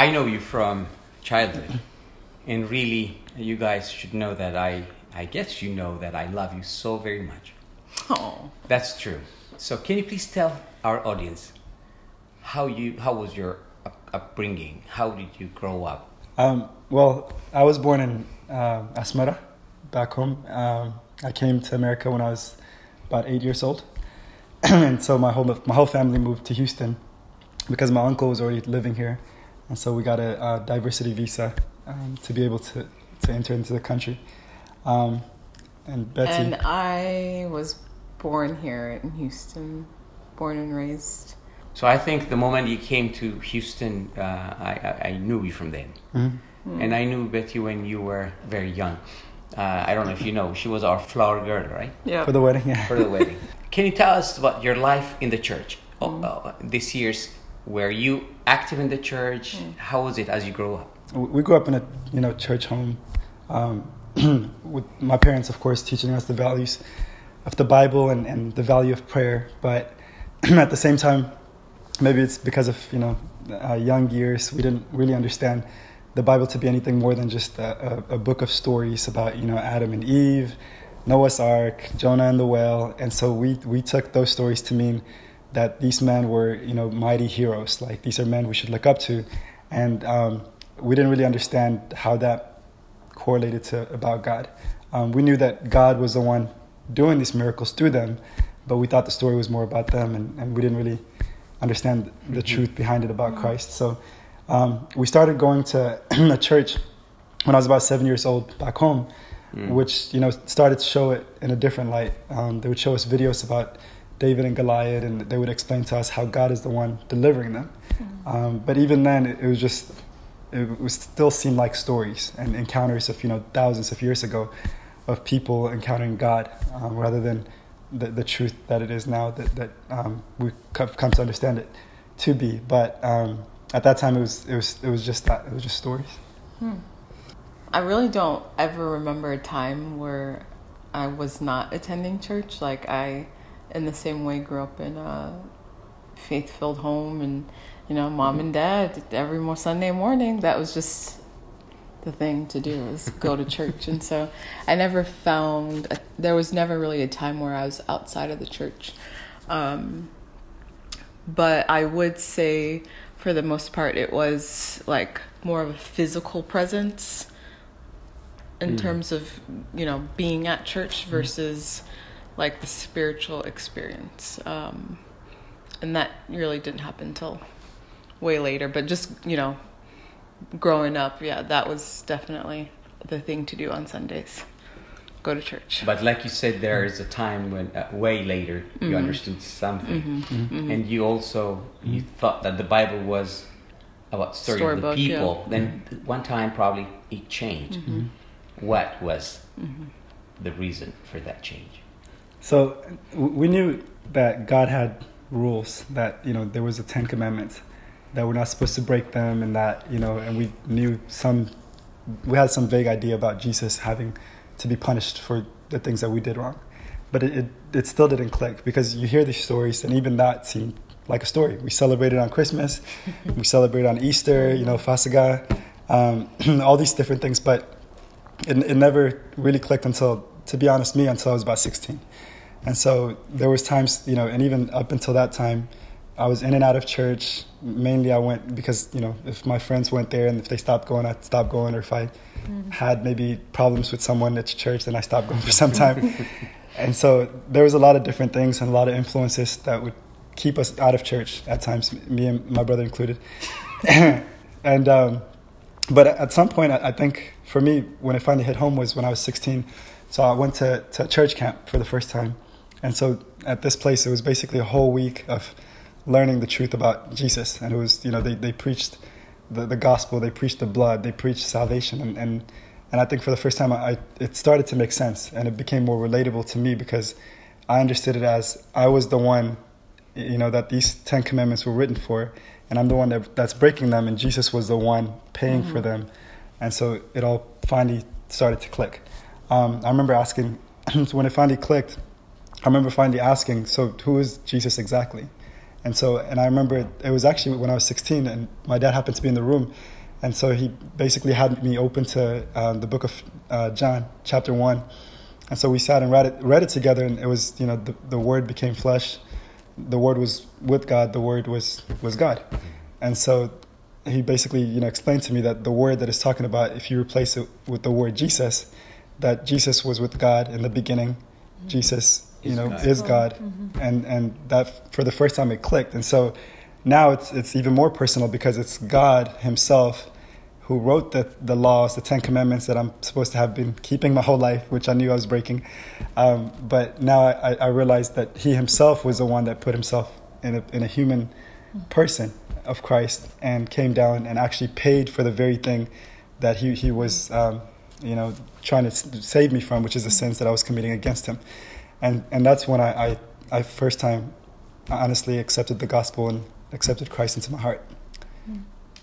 I know you from childhood, and really, you guys should know that I guess you know that I love you so very much. Oh, That's true. So can you please tell our audience how was your upbringing? How did you grow up? Well, I was born in Asmara, back home. I came to America when I was about 8 years old, and so my whole family moved to Houston because my uncle was already living here, and so we got a diversity visa to be able to enter into the country. And Betsy. and I was born here in Houston, born and raised. So I think the moment you came to Houston, I knew you from then. Mm-hmm. And I knew Betty when you were very young. I don't know if you know, she was our flower girl, right? Yeah. For the wedding, yeah. For the wedding. Can you tell us about your life in the church? This year's, were you active in the church? How was it as you grew up? We grew up in a church home, with my parents, of course, teaching us the values of the Bible and the value of prayer. But at the same time, maybe it's because of young years, we didn't really understand the Bible to be anything more than just a book of stories about Adam and Eve, Noah's Ark, Jonah and the whale. And so we took those stories to mean that these men were mighty heroes, like these are men we should look up to. And we didn't really understand how that correlated to about God. We knew that God was the one doing these miracles through them, but we thought the story was more about them, and we didn't really understand the truth behind it about Christ. So we started going to a church when I was about 7 years old back home, which started to show it in a different light. They would show us videos about David and Goliath, and they would explain to us how God is the one delivering them. But even then, it was still seemed like stories and encounters of thousands of years ago of people encountering God, rather than the truth that it is now that we've come to understand it to be. But at that time, it was just that. It was just stories. I really don't ever remember a time where I was not attending church. Like I, in the same way, grew up in a faith-filled home, and mom and dad every Sunday morning. That was just the thing to do, is go to church. And so I never found there was never really a time where I was outside of the church. But I would say, for the most part, it was like more of a physical presence in terms of being at church versus like the spiritual experience. And that really didn't happen until way later. But just growing up, that was definitely the thing to do on Sundays. Go to church. But like you said, there is a time when way later you understood something, and you also you thought that the Bible was about story of the people. Yeah. Then one time probably it changed. What was the reason for that change? So we knew that God had rules, that there was the 10 Commandments, that we're not supposed to break them, and that and we knew we had some vague idea about Jesus having to be punished for the things that we did wrong. But it still didn't click, because you hear these stories, and even that seemed like a story. We celebrated on Christmas, we celebrated on Easter, Fasiga, all these different things, but it never really clicked until I was about 16. And so there was times, and even up until that time, I was in and out of church. Mainly I went because, if my friends went there and if they stopped going, I'd stop going. Or if I had maybe problems with someone at church, then I stopped going for some time. And so there was a lot of different things and a lot of influences that would keep us out of church at times, me and my brother included. And but at some point, I think for me, when it finally hit home was when I was 16. So I went to church camp for the first time. And so at this place, it was basically a whole week of learning the truth about Jesus. And it was, they preached the gospel, they preached the blood, they preached salvation. And I think for the first time, it started to make sense, and it became more relatable to me, because I understood it as I was the one, that these 10 commandments were written for, and I'm the one that's breaking them, and Jesus was the one paying for them. And so it all finally started to click. I remember asking, so when it finally clicked, I remember finally asking, so who is Jesus exactly? And so, and I remember it was actually when I was 16, and my dad happened to be in the room. And so he basically had me open to the book of John, chapter 1. And so we sat and read it together, and it was, you know, the Word became flesh. The Word was with God. The Word was God. And so he basically, you know, explained to me that the word that is talking about, if you replace it with the word Jesus, that Jesus was with God in the beginning. Jesus, you know, is God. And that for the first time it clicked. And so now it's even more personal, because it's God himself who wrote the laws, the 10 commandments that I'm supposed to have been keeping my whole life, which I knew I was breaking. But now I realized that he himself was the one that put himself in a human person of Christ, and came down and actually paid for the very thing that he was, you know, trying to save me from, which is the sins that I was committing against him. And that's when I first time honestly accepted the gospel and accepted Christ into my heart.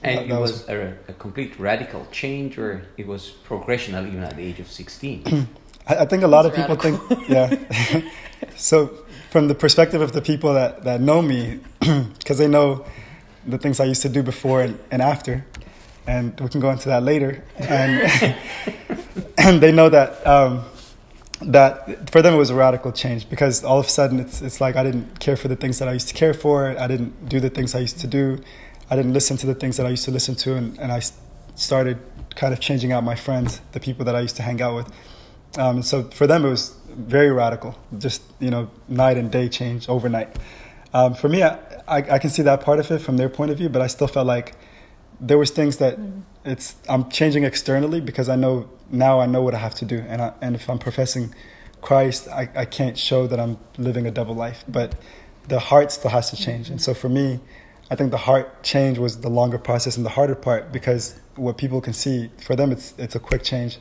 And it was a complete radical change, or it was progressional even at the age of 16? I think a lot of people think, yeah. So from the perspective of the people that know me, because they know the things I used to do before and after, and we can go into that later, and and they know that that for them it was a radical change, because all of a sudden it's like I didn't care for the things that I used to care for. I didn't do the things I used to do. I didn't listen to the things that I used to listen to, and I started kind of changing out my friends, the people that I used to hang out with. So for them it was very radical, just, you know, night and day change overnight. For me, I can see that part of it from their point of view, but I still felt like there was things that I'm changing externally, because I know what I have to do, and if I'm professing Christ, I can't show that I'm living a double life, but the heart still has to change. And so for me, I think the heart change was the longer process and the harder part, because what people can see, for them it's a quick change,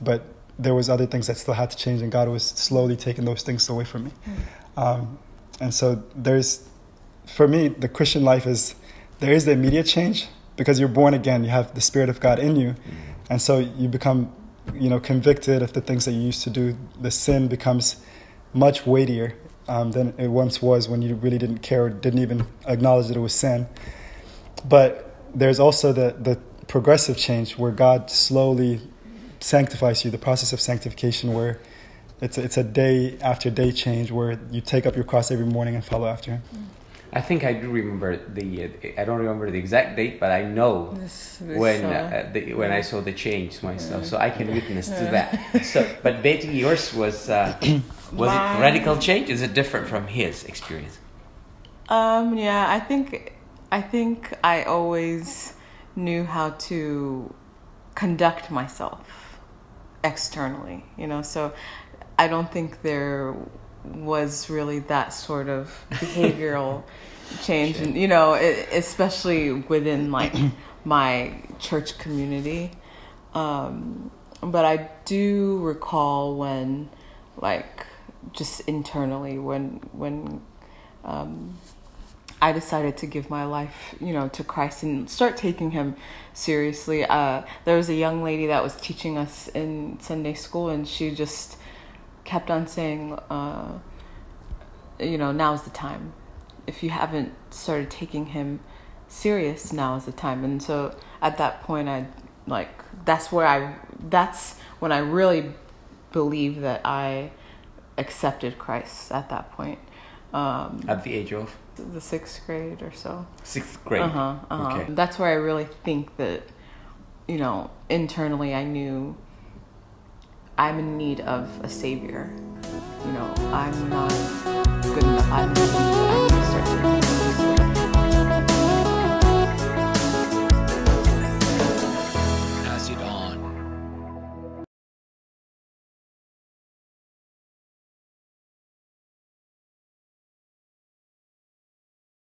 but there was other things that still had to change, and God was slowly taking those things away from me. And so for me, the Christian life there is the immediate change, because you're born again, you have the Spirit of God in you. And so you become, you know, convicted of the things that you used to do. The sin becomes much weightier than it once was, when you really didn't care or didn't even acknowledge that it was sin. But there's also the progressive change, where God slowly sanctifies you, the process of sanctification, where it's a day after day change, where you take up your cross every morning and follow after him. I think I do remember I don't remember the exact date, but I know when I saw the change myself, so I can witness to that. So, but Betty, yours was it radical change? Is it different from his experience? Yeah, I think I always knew how to conduct myself externally, you know, so I don't think there was really that sort of behavioral change, and, you know, especially within like my church community. But I do recall when, like, just internally, when I decided to give my life, you know, to Christ and start taking him seriously. There was a young lady that was teaching us in Sunday school, and she just kept on saying, you know, now's the time. If you haven't started taking him serious, now is the time. And so at that point, that's when I really believe that I accepted Christ at that point. At the age of? The 6th grade or so. 6th grade. Okay. That's where I really think that, you know, internally I knew I'm in need of a savior. You know, I'm not good enough. I'm